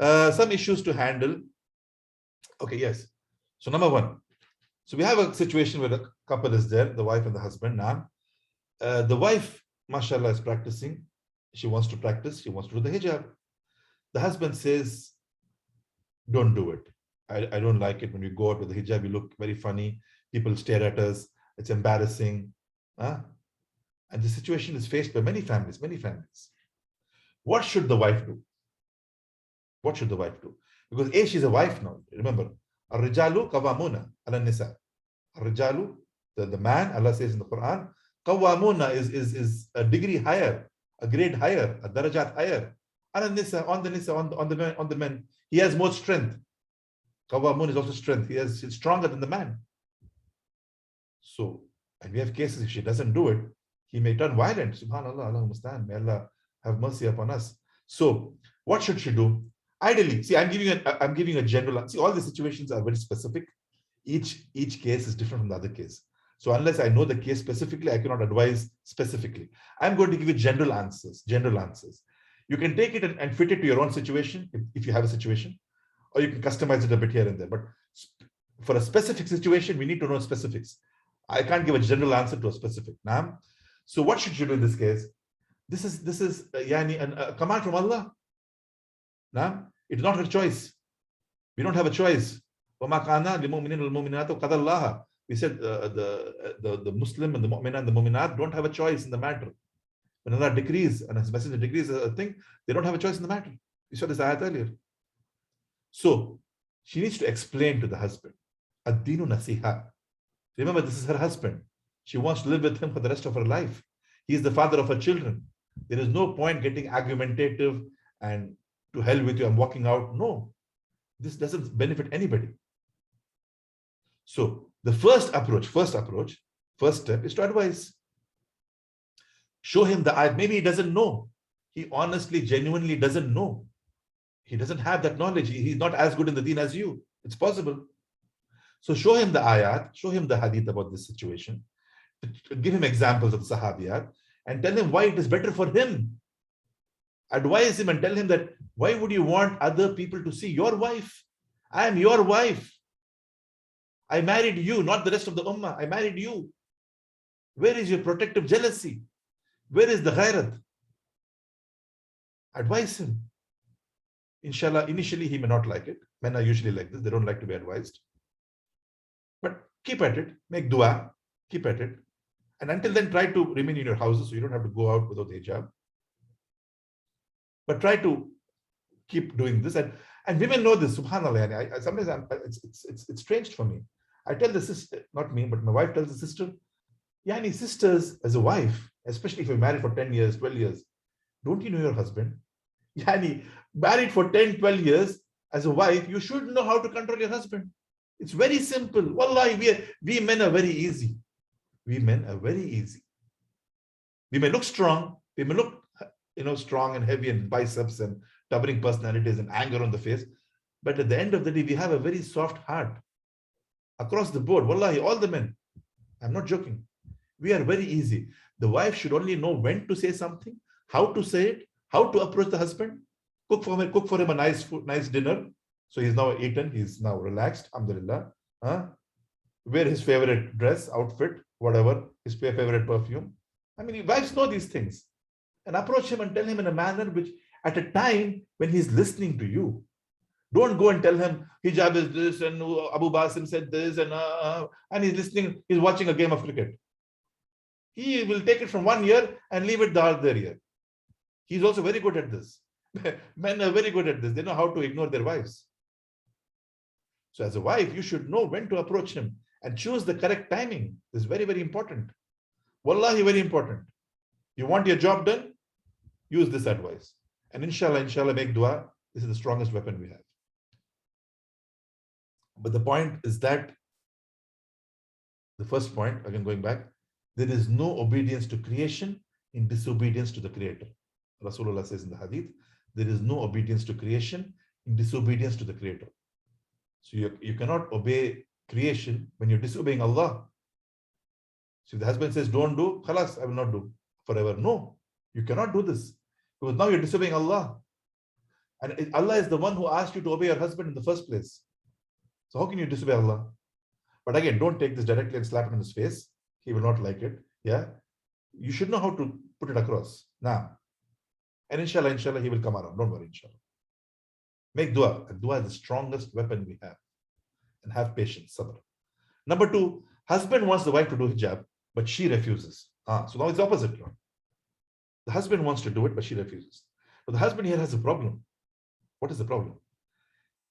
Some issues to handle. Okay, yes. So number one. So we have a situation where a couple is there, the wife and the husband. Now, the wife, mashallah, is practicing. She wants to practice. She wants to do the hijab. The husband says, don't do it. I don't like it when we go out with the hijab. We look very funny. People stare at us. It's embarrassing. And the situation is faced by many families, many families. What should the wife do? What should the wife do? Because A, she's a wife now. Remember, Ar-rijalu qawwamuna ala nisa. Ar-rijalu, the man, Allah says in the Quran, qawwamuna is a degree higher, a grade higher, a darajat higher. Ala nisa, on the men. He has more strength. Qawwamun is also strength. He's stronger than the man. So, and we have cases, if she doesn't do it, he may turn violent. Subhanallah, Allah musta'an. May Allah have mercy upon us. So, what should she do? Ideally, see, I'm giving a general. See, all the situations are very specific. Each case is different from the other case. So, unless I know the case specifically, I cannot advise specifically. I'm going to give you general answers. General answers. You can take it and fit it to your own situation if you have a situation, or you can customize it a bit here and there. But for a specific situation, we need to know specifics. I can't give a general answer to a specific. Now, so what should you do in this case? This is a command from Allah. Now, it's not her choice. We don't have a choice. We said the Muslim and the mu'min and the mu'minat don't have a choice in the matter. When Allah decrees and His Messenger decrees a thing, they don't have a choice in the matter. We saw this ayat earlier. So she needs to explain to the husband. Ad-dinu nasiha. Remember, this is her husband. She wants to live with him for the rest of her life. He is the father of her children. There is no point getting argumentative and to hell with you, I'm walking out. No, this doesn't benefit anybody. So the first step is to advise. Show him the ayat. Maybe he doesn't know. He honestly, genuinely doesn't know. He doesn't have that knowledge. He's not as good in the deen as you. It's possible. So show him the ayat, show him the hadith about this situation, give him examples of the sahabiyat, and tell him why it is better for him. Advise him and tell him that why would you want other people to see your wife? I am your wife. I married you, not the rest of the ummah. I married you. Where is your protective jealousy? Where is the ghairat? Advise him. Inshallah, initially he may not like it. Men are usually like this. They don't like to be advised. But keep at it. Make dua. Keep at it. And until then, try to remain in your houses so you don't have to go out without hijab. But try to keep doing this. And women know this, subhanAllah. Sometimes it's strange for me. I tell the sister, not me, but my wife tells the sister, Yani, sisters, as a wife, especially if you're married for 10 years, 12 years, don't you know your husband? Yani, married for 10, 12 years, as a wife, you should know how to control your husband. It's very simple. Wallahi, we men are very easy. We men are very easy. We may look strong. We may look, strong and heavy and biceps and towering personalities and anger on the face. But at the end of the day, we have a very soft heart. Across the board, wallahi, all the men. I'm not joking. We are very easy. The wife should only know when to say something, how to say it, how to approach the husband, cook for him a nice dinner. So he's now eaten, he's now relaxed, alhamdulillah. Wear his favorite dress, outfit, whatever, his favorite perfume. I mean, wives know these things. And approach him and tell him in a manner which, at a time when he's listening to you. Don't go and tell him, hijab is this, and Abu Basim said this, and he's listening, he's watching a game of cricket. He will take it from one ear and leave it the other ear. He's also very good at this. Men are very good at this. They know how to ignore their wives. So as a wife, you should know when to approach him and choose the correct timing. This is very, very important. Wallahi, very important. You want your job done? Use this advice. And inshallah, make dua. This is the strongest weapon we have. But the point is that, the first point, again going back, there is no obedience to creation in disobedience to the Creator. Rasulullah says in the hadith, there is no obedience to creation in disobedience to the Creator. So you cannot obey creation when you're disobeying Allah. So if the husband says, don't do, khalas, I will not do forever. No, you cannot do this. Because now you're disobeying Allah. And Allah is the one who asked you to obey your husband in the first place. So how can you disobey Allah? But again, don't take this directly and slap it in his face. He will not like it. Yeah. You should know how to put it across. Now. And inshallah, he will come around. Don't worry, inshallah. Make dua. And dua is the strongest weapon we have. And have patience, sabr. Number 2, husband wants the wife to do hijab, but she refuses. So now it's opposite. The husband wants to do it, but she refuses. But the husband here has a problem. What is the problem?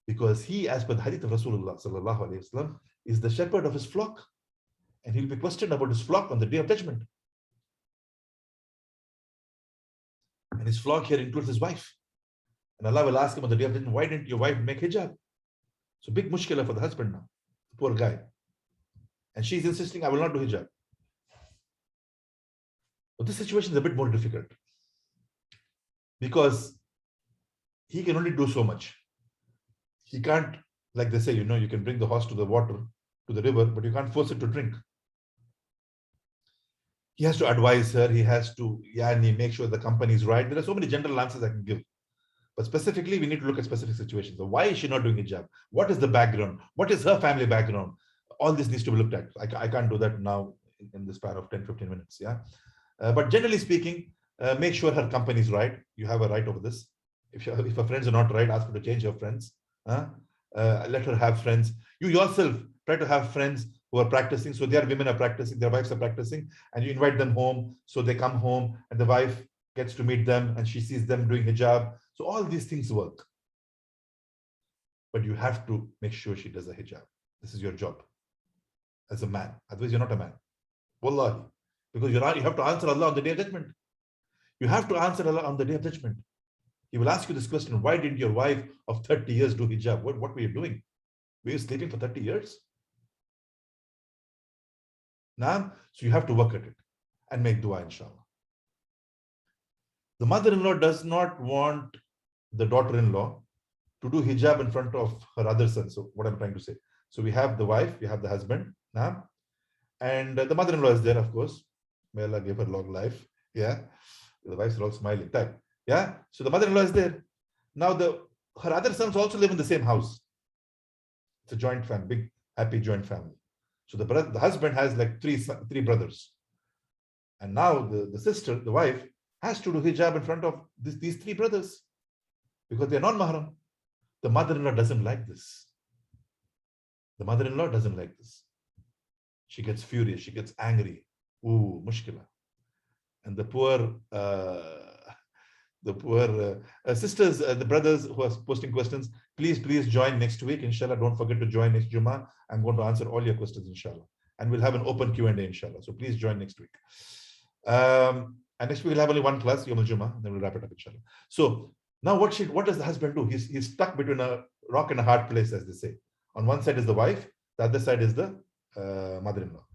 Because he, as per the hadith of Rasulullah sallallahu alaihi wasallam, is the shepherd of his flock, and he'll be questioned about his flock on the day of judgment. And his flock here includes his wife. And Allah will ask him on the day of judgment, why didn't your wife make hijab? So big mushkila for the husband now, the poor guy. And she's insisting, I will not do hijab. But this situation is a bit more difficult because he can only do so much. He can't, like they say, you can bring the horse to the water, to the river, but you can't force it to drink. He has to advise her. He has to make sure the company is right. There are so many general answers I can give. But specifically, we need to look at specific situations. So why is she not doing hijab? What is the background? What is her family background? All this needs to be looked at. I can't do that now in the span of 10-15 minutes. Yeah. But generally speaking, make sure her company is right. You have a right over this. If her friends are not right, ask her to change her friends. Let her have friends. You yourself try to have friends who are practicing. So their women are practicing, their wives are practicing, and you invite them home. So they come home and the wife gets to meet them and she sees them doing hijab. So all these things work. But you have to make sure she does a hijab. This is your job as a man. Otherwise, you're not a man. Wallahi. Because you have to answer Allah on the day of judgment. You have to answer Allah on the day of judgment. He will ask you this question, why didn't your wife of 30 years do hijab? What were you doing? Were you sleeping for 30 years? Now, so you have to work at it and make dua, inshallah. The mother-in-law does not want the daughter-in-law to do hijab in front of her other son. So what I'm trying to say. So we have the wife, we have the husband, now, and the mother-in-law is there, of course. May Allah give her long life. Yeah. The wives are all smiling type. Yeah. So the mother-in-law is there. Now her other sons also live in the same house. It's a joint family, big, happy joint family. So the husband has like three brothers. And now the sister, the wife, has to do hijab in front of these three brothers because they're non-mahram. The mother-in-law doesn't like this. The mother-in-law doesn't like this. She gets furious. She gets angry. Ooh, mushkila. And the poor sisters, the brothers who are posting questions, please join next week. Inshallah, don't forget to join next Jummah. I'm going to answer all your questions, inshallah. And we'll have an open Q&A, inshallah. So please join next week. And next week we'll have only one class, Yom al-Jummah, and then we'll wrap it up, inshallah. So now what does the husband do? He's stuck between a rock and a hard place, as they say. On one side is the wife, the other side is the mother-in-law.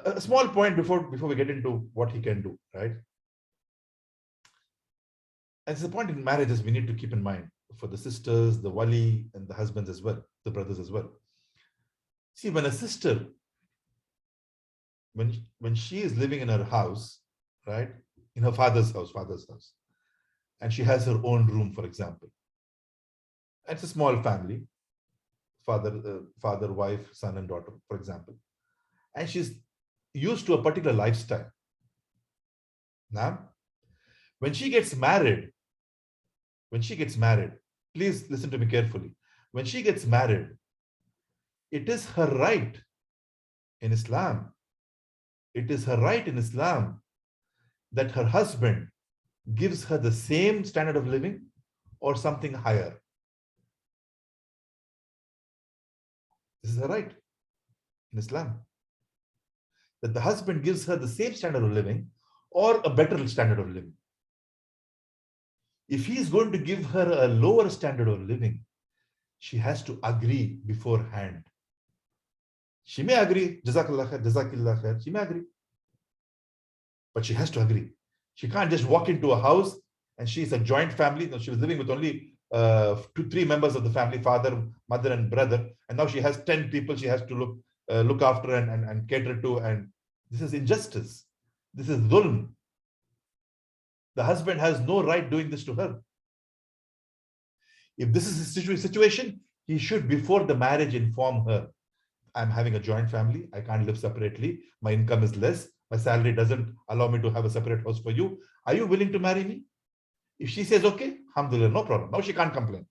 A small point before we get into what he can do, right? And it's a point in marriages we need to keep in mind for the sisters, the wali, and the husbands as well, the brothers as well. See, when a sister, when she is living in her house, right, in her father's house, and she has her own room, for example, and it's a small family, father, wife, son, and daughter, for example, and she's used to a particular lifestyle. Now, when she gets married, please listen to me carefully. When she gets married, it is her right in Islam. It is her right in Islam that her husband gives her the same standard of living or something higher. This is her right in Islam. That the husband gives her the same standard of living or a better standard of living. If he is going to give her a lower standard of living, she has to agree beforehand. She may agree, Jazakallah khair, Jazakillah khair, she may agree. But she has to agree. She can't just walk into a house and she's a joint family. No, she was living with only 3 members of the family, father, mother, and brother. And now she has 10 people she has to look after and cater to. And this is injustice. This is dhulm. The husband has no right doing this to her. If this is his situation, he should, before the marriage, inform her, I'm having a joint family. I can't live separately. My income is less. My salary doesn't allow me to have a separate house for you. Are you willing to marry me? If she says, okay, alhamdulillah, no problem. Now she can't complain.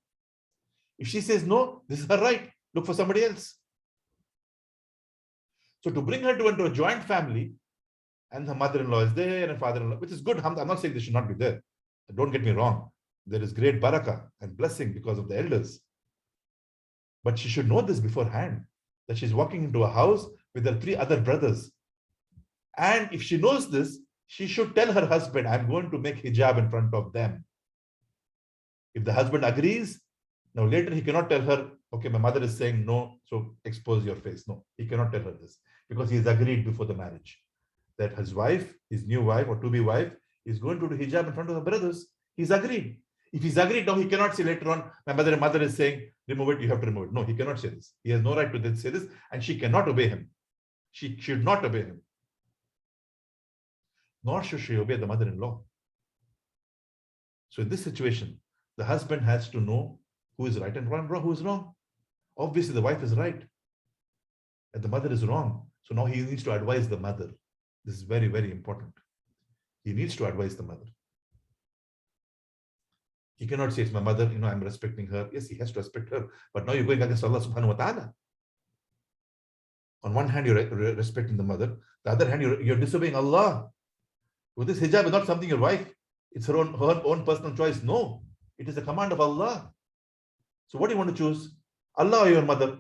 If she says no, this is her right. Look for somebody else. So to bring her into a joint family, and her mother-in-law is there and her father-in-law, which is good. I'm not saying they should not be there. Don't get me wrong. There is great barakah and blessing because of the elders. But she should know this beforehand, that she's walking into a house with her 3 other brothers. And if she knows this, she should tell her husband, I'm going to make hijab in front of them. If the husband agrees, now later he cannot tell her, okay, my mother is saying no, so expose your face. No, he cannot tell her this because he has agreed before the marriage that his wife, his new wife or to-be wife, is going to do hijab in front of the brothers. He's agreed. If he's agreed, now he cannot say later on, my mother is saying, remove it, you have to remove it. No, he cannot say this. He has no right to say this, and she cannot obey him. She should not obey him. Nor should she obey the mother-in-law. So in this situation, the husband has to know who is right and who is wrong. Obviously, the wife is right, and the mother is wrong. So now he needs to advise the mother. This is very, very important. He needs to advise the mother. He cannot say, it's my mother, I'm respecting her. Yes, he has to respect her. But now you're going against Allah subhanahu wa ta'ala. On one hand, you're respecting the mother. The other hand, you're disobeying Allah. With this hijab is not something your wife, it's her own personal choice. No, it is a command of Allah. So what do you want to choose? Allah or your mother?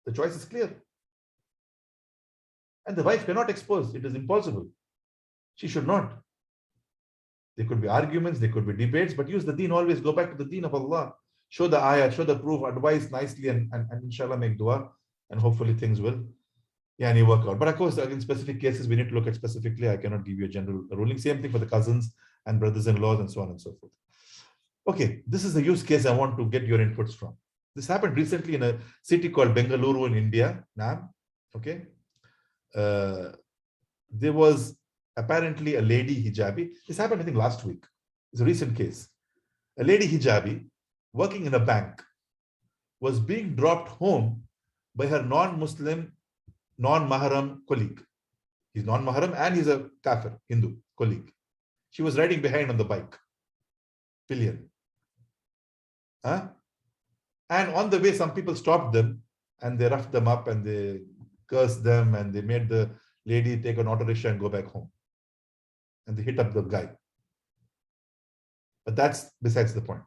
The choice is clear. And the wife cannot expose. It is impossible. She should not. There could be arguments, there could be debates, but use the deen. Always go back to the deen of Allah. Show the ayah, show the proof, advise nicely, and inshallah make dua, and hopefully things will work out. But of course, in specific cases, we need to look at specifically. I cannot give you a general ruling. Same thing for the cousins and brothers-in-laws and so on and so forth. Okay, this is the use case I want to get your inputs from. This happened recently in a city called Bengaluru in India. Okay. There was apparently a lady hijabi. This happened, I think, last week. It's a recent case. A lady hijabi working in a bank was being dropped home by her non-Muslim, non-Mahram colleague. He's non-Mahram and he's a kafir, Hindu colleague. She was riding behind on the bike, pillion. And on the way, some people stopped them and they roughed them up and they cursed them and they made the lady take an auto rickshaw and go back home. And they hit up the guy. But that's besides the point.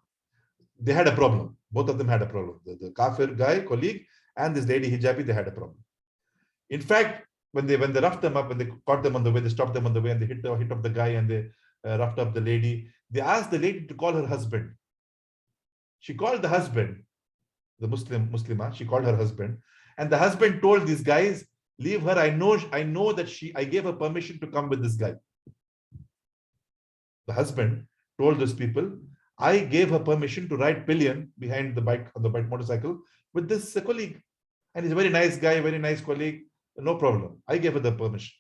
They had a problem. Both of them had a problem. The kafir guy, colleague, and this lady hijabi, they had a problem. In fact, when they roughed them up, when they caught them on the way, they stopped them on the way and they hit up the guy and they roughed up the lady. They asked the lady to call her husband. She called the husband, the Muslimah, she called her husband. And the husband told these guys, leave her. I know that I gave her permission to come with this guy. The husband told those people, I gave her permission to ride pillion behind the bike, on the bike motorcycle, with this colleague. And he's a very nice guy, very nice colleague. No problem. I gave her the permission.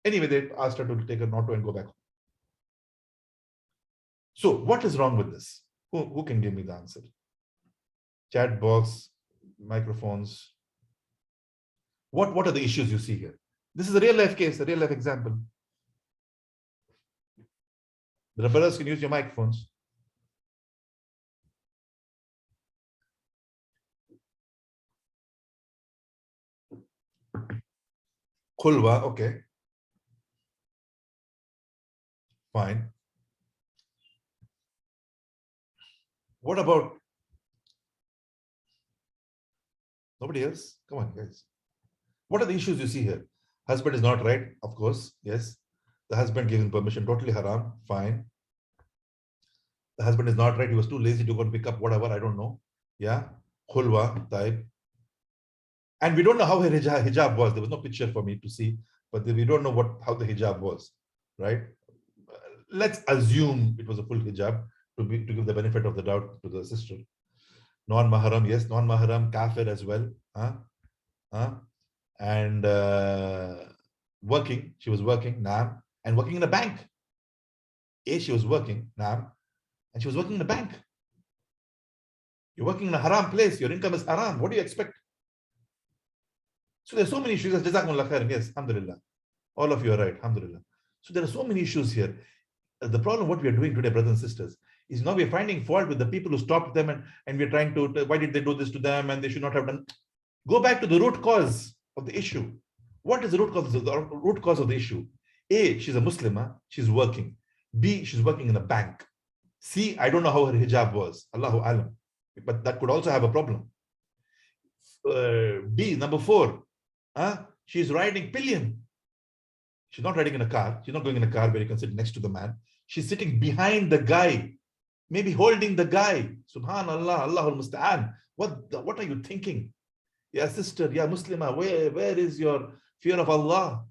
Anyway, they asked her to take an auto and go back home. So what is wrong with this? Who can give me the answer? Chat box, microphones. What are the issues you see here? This is a real life case, a real life example. The brothers can use your microphones. Khulwa, okay. Fine. What about nobody else? Come on, guys. What are the issues you see here? Husband is not right, of course. Yes. The husband giving permission, totally haram. Fine. The husband is not right. He was too lazy to go and pick up whatever. I don't know. Yeah. Khulwa type. And we don't know how her hijab was. There was no picture for me to see, but we don't know how the hijab was, right? Let's assume it was a full hijab to give the benefit of the doubt to the sister. Non-Mahram, yes, non-Mahram, kafir as well. And working, she was working, naam, and working in a bank. She was working, naam, and she was working in a bank. You're working in a haram place. Your income is haram. What do you expect? So there's so many issues. Jazakumullah khairan. Yes, alhamdulillah. All of you are right. Alhamdulillah. So there are so many issues here. The problem, what we are doing today, brothers and sisters, is now we're finding fault with the people who stopped them, and we're trying to, why did they do this to them, and they should not have done. Go back to the root cause of the issue. What is the root cause? The root cause of the issue. A, she's a Muslimah, she's working. B, she's working in a bank. C, I don't know how her hijab was. Allahu alam. But that could also have a problem. B, number 4, she's riding pillion. She's not riding in a car. She's not going in a car where you can sit next to the man. She's sitting behind the guy, maybe holding the guy. Subhanallah, Allahul Musta'an. What are you thinking? Yeah, sister, yeah, Muslimah, where is your fear of Allah?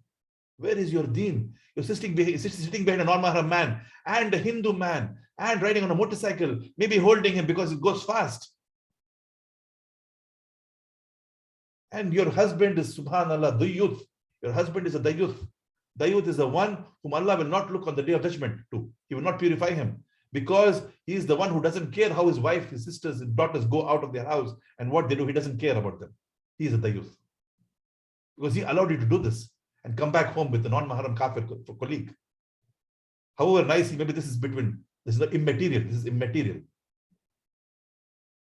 Where is your deen? You're sitting behind a non-mahram man and a Hindu man and riding on a motorcycle, maybe holding him because it goes fast. And your husband is, subhanallah, the youth. Your husband is a dayuth. Dayuth is the one whom Allah will not look on the day of judgment to. He will not purify him, because he is the one who doesn't care how his wife, his sisters, his daughters go out of their house and what they do. He doesn't care about them. He is a dayuth. Because he allowed you to do this and come back home with a non-mahram kafir colleague. However nice, maybe this is not immaterial. This is immaterial.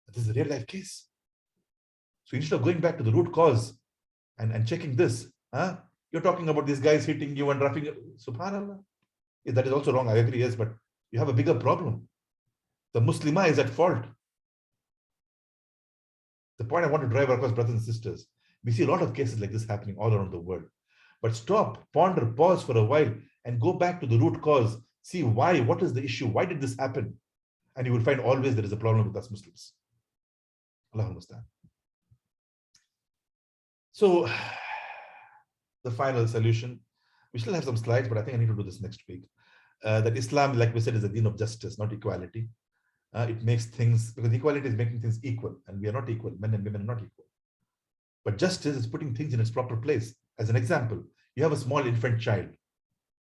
This is a real life case. So instead of going back to the root cause and checking this, you're talking about these guys hitting you and roughing you. Subhanallah. Yeah, that is also wrong. I agree, yes, but you have a bigger problem. The Muslimah is at fault. The point I want to drive across, brothers and sisters, we see a lot of cases like this happening all around the world. But stop, ponder, pause for a while and go back to the root cause. See why, what is the issue? Why did this happen? And you will find always there is a problem with us Muslims. Allahumma musta'an. So, the final solution, we still have some slides, but I think I need to do this next week. That Islam, like we said, is a deen of justice, not equality. It makes things, because equality is making things equal, and we are not equal. Men and women are not equal. But justice is putting things in its proper place. As an example, you have a small infant child,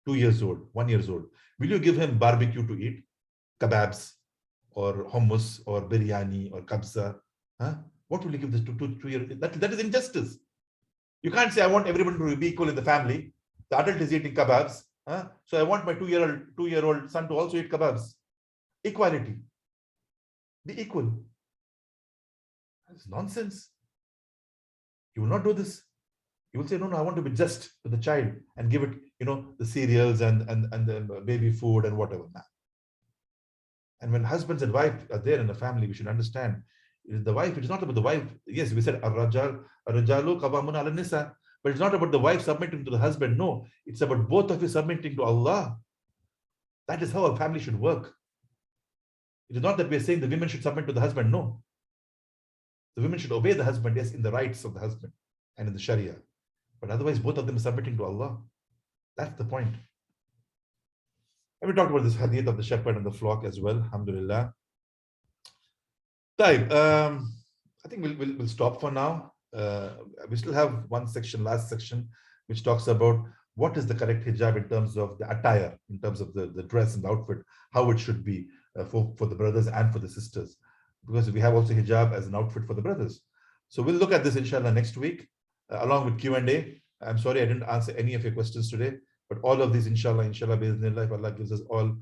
2 years old, 1 year old. Will you give him barbecue to eat? Kebabs, or hummus, or biryani, or kabsa? What will you give this to 2 years? That is injustice. You can't say, I want everybody to be equal in the family. The adult is eating kebabs. So I want my 2-year-old son to also eat kebabs. Equality. Be equal. That's nonsense. You will not do this. You will say, no, I want to be just to the child and give it, the cereals and the baby food and whatever. And when husbands and wife are there in the family, we should understand the wife, it is not about the wife. Yes, we said ar-rajalu qawwamun 'ala nisa, but it's not about the wife submitting to the husband. No, it's about both of you submitting to Allah. That is how a family should work. It is not that we are saying the women should submit to the husband. No. The women should obey the husband, yes, in the rights of the husband and in the Sharia. But otherwise, both of them are submitting to Allah. That's the point. And we talked about this hadith of the shepherd and the flock as well. Alhamdulillah. I think we'll stop for now. We still have one section, last section, which talks about what is the correct hijab in terms of the attire, in terms of the dress and the outfit, how it should be for the brothers and for the sisters. Because we have also hijab as an outfit for the brothers. So we'll look at this inshallah next week, along with Q&A. I'm sorry I didn't answer any of your questions today, but all of these inshallah, bi'idhnillah, if Allah gives us all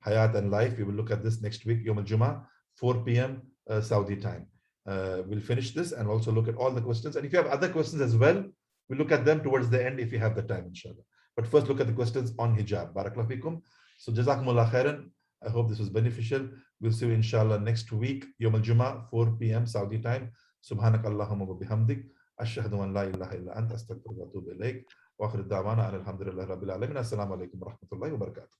hayat and life, we will look at this next week, Yawm al-Jum'ah, 4 p.m. Saudi time. We'll finish this and also look at all the questions. And if you have other questions as well, we'll look at them towards the end if you have the time, inshallah. But first, look at the questions on hijab. Barakallahu fikum. So, jazakumullah khairan. I hope this was beneficial. We'll see you, inshallah, next week, Yawm al-Jum'ah, 4 p.m. Saudi time. Subhanakallahumma wa bihamdik. Ashhadu an la ilaha illa anta astaghfiruka wa atubu ilayk. Wa akhir da'wana alhamdulillahi rabbil alamin. Assalamu alaikum wa rahmatullahi wa barakatuh.